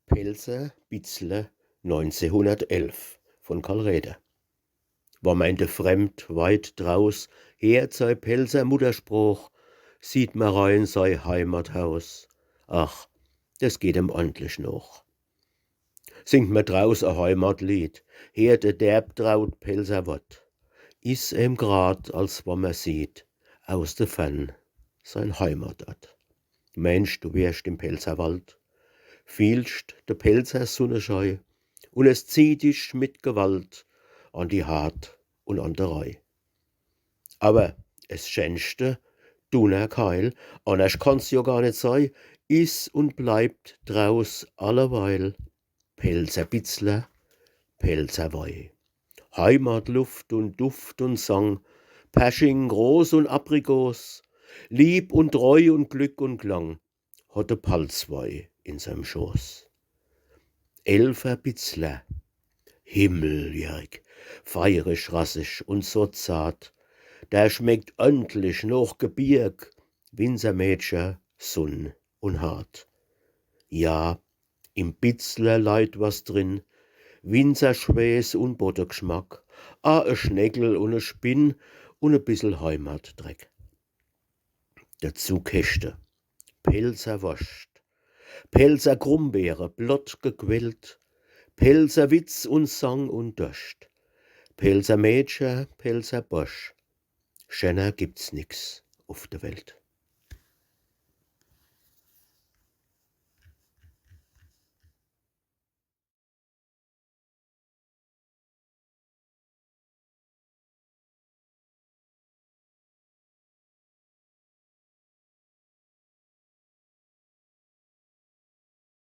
Pilser Bitzle 1911 von Karl Räder. Wa meinte fremd weit draus, hört sei Pelzer Mutterspruch, sieht ma rein sei Heimathaus. Ach, das geht ihm ordentlich noch. Singt ma draus a Heimatlied, hört derb traut Pelzer Wort, is em grad, als wa ma sieht, aus de Fern sein Heimatort. Mensch, du wärst im Pelzerwald, fühlst de Pelzer Sonnenschei, und es zieht dich mit Gewalt an die Hart und an der Rei. Aber es schönste, dunner Keil, anders kann's jo gar nicht sei, is und bleibt draus alleweil Pelzer Bitzler, Pelzer Wei. Heimatluft und Duft und Sang, Persching, Ros und Aprikos, Lieb und Treu und Glück und Klang, hat de Palzwei in seinem Schoß. Elfer Bitzler, himmeljährig, feierisch, rassig und so zart, der schmeckt öntlich noch Gebirg, Winzermädchen, Sonn und hart. Ja, im Bitzler leid was drin, Winzerschwäß und Buttergeschmack, e Schneckel und e Spinn und e bissel Heimatdreck. Dazu Käste, Pelzer Wurst, Pelzer Grumbeere, blott gequillt, Pelzer Witz und Sang und Durst, Pelzer Mädchen, Pelzer Bursch, schöner gibt's nix auf der Welt.